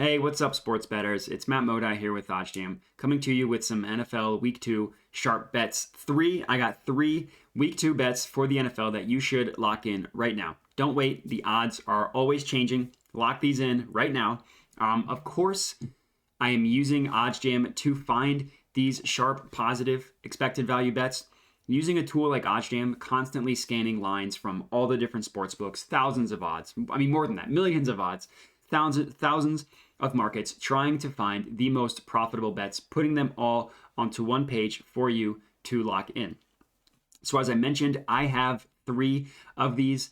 Hey, what's up, sports bettors? It's Matt Modi here with OddsJam, coming to you with some NFL Week 2 sharp bets. I got three Week 2 bets for the NFL that you should lock in right now. Don't wait. The odds are always changing. Lock these in right now. Of course, I am using OddsJam to find these sharp, positive, expected value bets. Using a tool like OddsJam, constantly scanning lines from all the different sports books, thousands of odds. I mean, more than that, millions of odds, thousands of markets, trying to find the most profitable bets, putting them all onto one page for you to lock in. So as I mentioned, I have three of these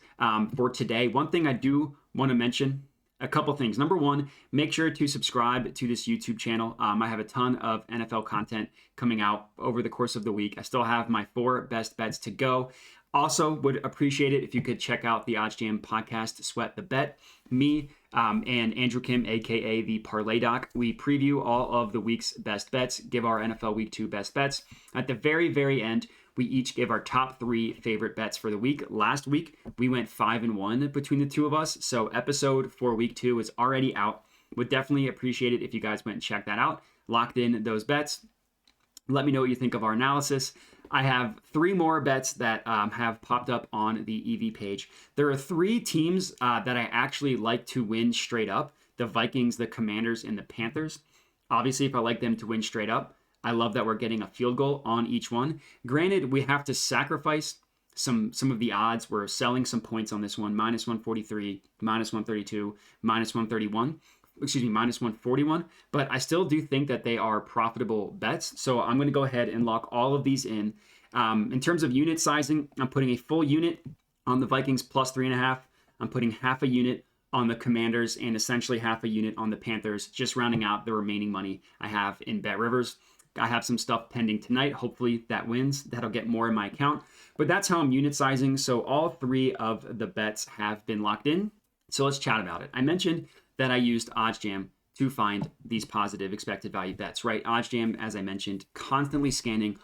for today. One thing I do want to mention, a couple things. Number one, make sure to subscribe to this YouTube channel. I have a ton of NFL content coming out over the course of the week. I still have my 4 best bets to go. Also, would appreciate it if you could check out the OddsJam podcast, Sweat the Bet. Me and Andrew Kim, aka the Parlay Doc, we preview all of the week's best bets, give our NFL Week 2 best bets. At the very, very end, we each give our top 3 favorite bets for the week. Last week, we went 5-1 between the two of us. So episode for Week 2 is already out. Would definitely appreciate it if you guys went and checked that out. Locked in those bets. Let me know what you think of our analysis. I have 3 more bets that have popped up on the EV page. There are 3 teams that I actually like to win straight up. The Vikings, the Commanders, and the Panthers. Obviously, if I like them to win straight up, I love that we're getting a field goal on each one. Granted, we have to sacrifice some of the odds. We're selling some points on this one. -143, -132, -131. -141, but I still do think that they are profitable bets. So I'm going to go ahead and lock all of these in. In terms of unit sizing, I'm putting a full unit on the Vikings plus 3.5. I'm putting half a unit on the Commanders and essentially half a unit on the Panthers, just rounding out the remaining money I have in BetRivers. I have some stuff pending tonight. Hopefully that wins. That'll get more in my account. But that's how I'm unit sizing. So all 3 of the bets have been locked in. So let's chat about it. I mentioned that I used OddsJam to find these positive expected value bets, right? OddsJam, as I mentioned, constantly scanning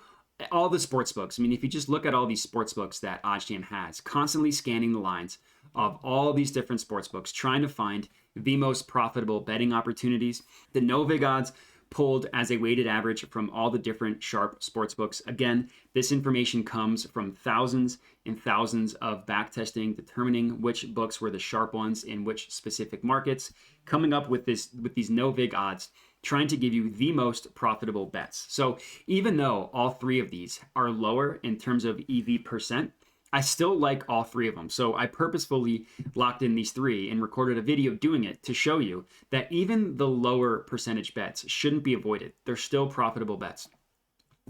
all the sports books. I mean, if you just look at all these sports books that OddsJam has, constantly scanning the lines of all these different sports books, trying to find the most profitable betting opportunities. The no-vig odds pulled as a weighted average from all the different sharp sports books. Again, this information comes from thousands and thousands of backtesting, determining which books were the sharp ones in which specific markets, coming up with these no-vig odds, trying to give you the most profitable bets. So even though all 3 of these are lower in terms of EV percent, I still like all 3 of them. So I purposefully locked in these 3 and recorded a video doing it to show you that even the lower percentage bets shouldn't be avoided. They're still profitable bets.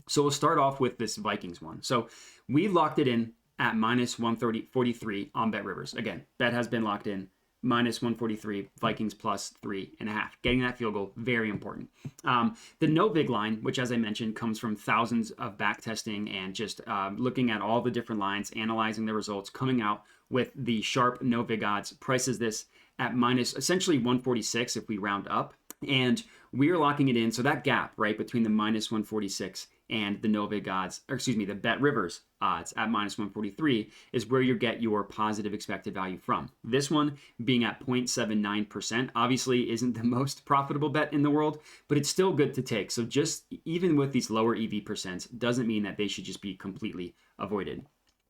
So we'll start off with this Vikings one. So we locked it in at -143 on BetRivers. Again, bet has been locked in. -143, Vikings plus 3.5. Getting that field goal, very important. The no-vig line, which as I mentioned, comes from thousands of backtesting and just looking at all the different lines, analyzing the results, coming out with the sharp no-vig odds, prices this at essentially 146 if we round up. And we are locking it in. So that gap, right, between the -146 and the no-vig odds, or excuse me, the BetRivers odds at -143 is where you get your positive expected value from. This one being at 0.79% obviously isn't the most profitable bet in the world, but it's still good to take. So just even with these lower EV percents doesn't mean that they should just be completely avoided.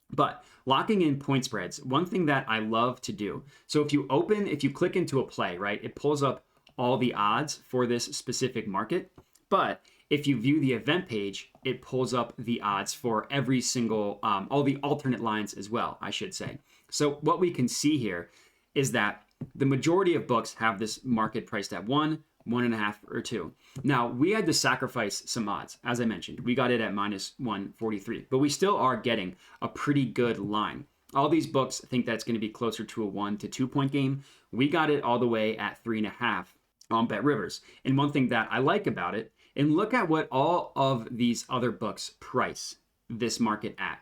But locking in point spreads, one thing that I love to do. So if you click into a play, right, it pulls up all the odds for this specific market. But if you view the event page, it pulls up the odds for every single, all the alternate lines as well, I should say. So what we can see here is that the majority of books have this market priced at 1, 1.5, or 2. Now, we had to sacrifice some odds. As I mentioned, we got it at -143, but we still are getting a pretty good line. All these books think that's going to be closer to a 1 to 2 point game. We got it all the way at 3.5 on BetRivers. And one thing that I like about it, and look at what all of these other books price this market at.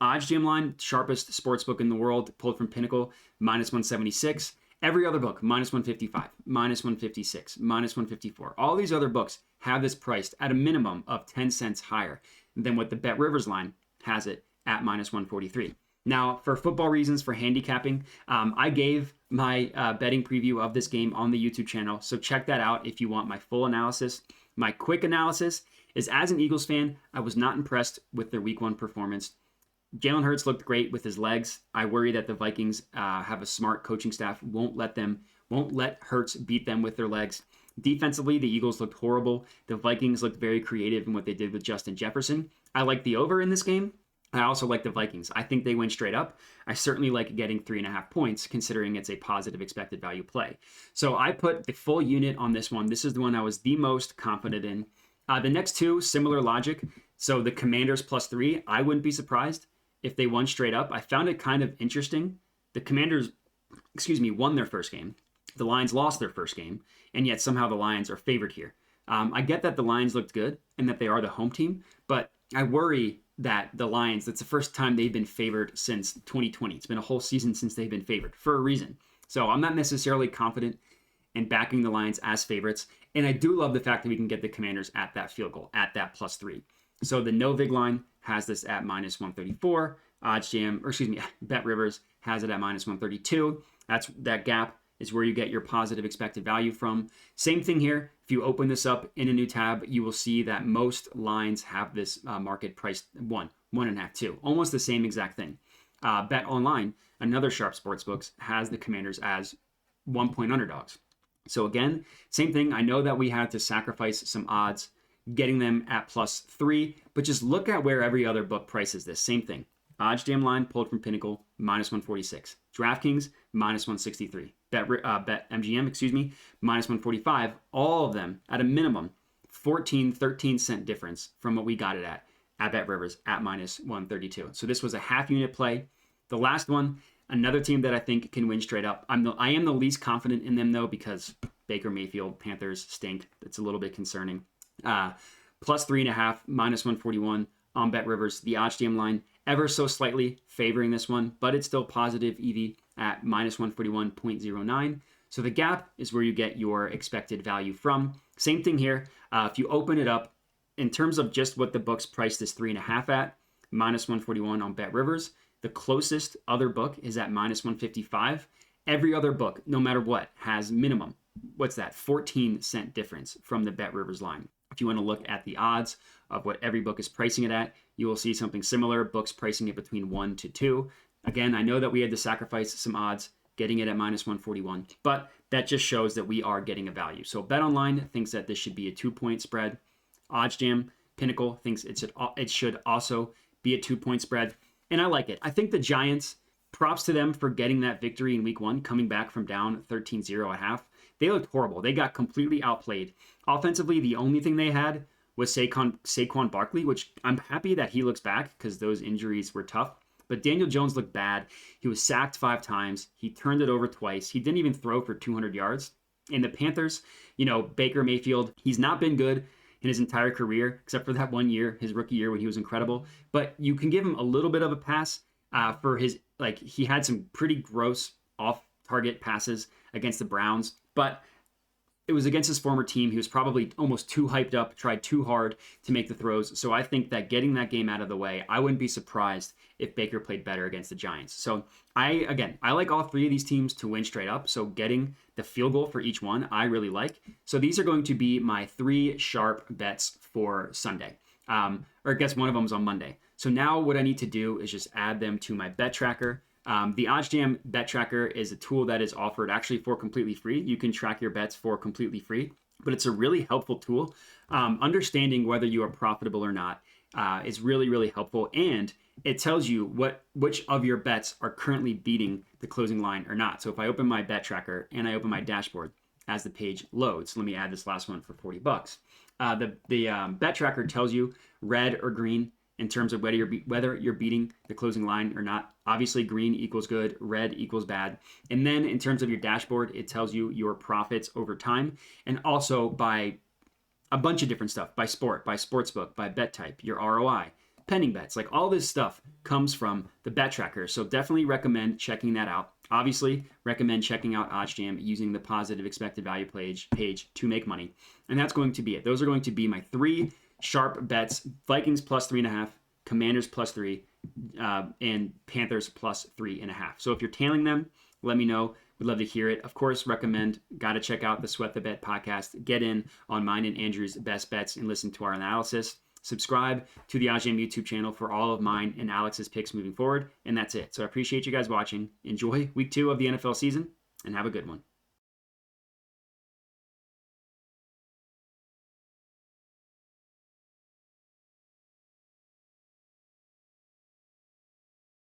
OddsJam line, sharpest sports book in the world, pulled from Pinnacle, -176. Every other book, -155, -156, -154. All these other books have this priced at a minimum of 10 cents higher than what the BetRivers line has it at -143. Now, for football reasons, for handicapping, I gave my betting preview of this game on the YouTube channel. So check that out if you want my full analysis. My quick analysis is, as an Eagles fan, I was not impressed with their week 1 performance. Jalen Hurts looked great with his legs. I worry that the Vikings have a smart coaching staff, won't let Hurts beat them with their legs. Defensively, the Eagles looked horrible. The Vikings looked very creative in what they did with Justin Jefferson. I like the over in this game. I also like the Vikings. I think they win straight up. I certainly like getting 3.5 points, considering it's a positive expected value play. So I put the full unit on this one. This is the one I was the most confident in. The next two, similar logic. So the Commanders +3, I wouldn't be surprised if they won straight up. I found it kind of interesting. The Commanders, won their first game. The Lions lost their first game, and yet somehow the Lions are favored here. I get that the Lions looked good and that they are the home team, but I worry that the Lions, that's the first time they've been favored since 2020. It's been a whole season since they've been favored for a reason. So I'm not necessarily confident in backing the Lions as favorites. And I do love the fact that we can get the Commanders at that field goal, at that +3. So the no vig line has this at -134. BetRivers has it at -132. That gap is where you get your positive expected value from. Same thing here. If you open this up in a new tab, you will see that most lines have this market priced 1.5, 2. Almost the same exact thing. Bet Online, another sharp sportsbooks, has the Commanders as 1-point underdogs. So again, same thing. I know that we had to sacrifice some odds getting them at +3, but just look at where every other book prices this. Same thing. OddsJam line pulled from Pinnacle, -146. DraftKings, -163. BetMGM, -145. All of them at a minimum 13 cent difference from what we got it at BetRivers at -132. So this was a half unit play. The last one, another team that I think can win straight up. I am the least confident in them though, because Baker Mayfield, Panthers stink. It's a little bit concerning. +3.5, -141 on BetRivers. The OddsJam line ever so slightly favoring this one, but it's still positive EV at -141.09. So the gap is where you get your expected value from. Same thing here. If you open it up, in terms of just what the books priced this 3.5 at, -141 on BetRivers. The closest other book is at -155. Every other book, no matter what, has minimum, 14 cent difference from the BetRivers line. If you want to look at the odds of what every book is pricing it at, you will see something similar, books pricing it between 1 to 2. Again, I know that we had to sacrifice some odds getting it at -141, but that just shows that we are getting a value. So BetOnline thinks that this should be a 2-point spread. OddsJam Pinnacle thinks it should also be a 2-point spread. And I like it. I think the Giants, props to them for getting that victory in week 1, coming back from down 13-0 at half. They looked horrible. They got completely outplayed. Offensively, the only thing they had was Saquon Barkley, which I'm happy that he looks back because those injuries were tough. But Daniel Jones looked bad. He was sacked 5 times. He turned it over twice. He didn't even throw for 200 yards. And the Panthers, Baker Mayfield, he's not been good in his entire career, except for that 1 year, his rookie year when he was incredible. But you can give him a little bit of a pass for his, he had some pretty gross off-target passes against the Browns. But it was against his former team. He was probably almost too hyped up, tried too hard to make the throws. So I think that getting that game out of the way, I wouldn't be surprised if Baker played better against the Giants. So I like all 3 of these teams to win straight up. So getting the field goal for each one, I really like. So these are going to be my 3 sharp bets for Sunday. Or I guess one of them is on Monday. So now what I need to do is just add them to my bet tracker. The OddsJam Bet Tracker is a tool that is offered actually for completely free. You can track your bets for completely free, but it's a really helpful tool. Understanding whether you are profitable or not is really, really helpful. And it tells you which of your bets are currently beating the closing line or not. So if I open my bet tracker and I open my dashboard as the page loads, let me add this last one for $40. The bet tracker tells you red or green in terms of whether you're beating the closing line or not. Obviously, green equals good, red equals bad. And then in terms of your dashboard, it tells you your profits over time, and also by a bunch of different stuff, by sport, by sportsbook, by bet type, your ROI, pending bets. Like all this stuff comes from the bet tracker. So definitely recommend checking that out. Obviously, recommend checking out OddsJam using the positive expected value page to make money. And that's going to be it. Those are going to be my 3 sharp bets: Vikings +3.5, Commanders +3, and Panthers +3.5. So if you're tailing them, let me know. We'd love to hear it. Of course, got to check out the Sweat the Bet podcast. Get in on mine and Andrew's best bets and listen to our analysis. Subscribe to the OddsJam YouTube channel for all of mine and Alex's picks moving forward. And that's it. So I appreciate you guys watching. Enjoy week 2 of the NFL season and have a good one.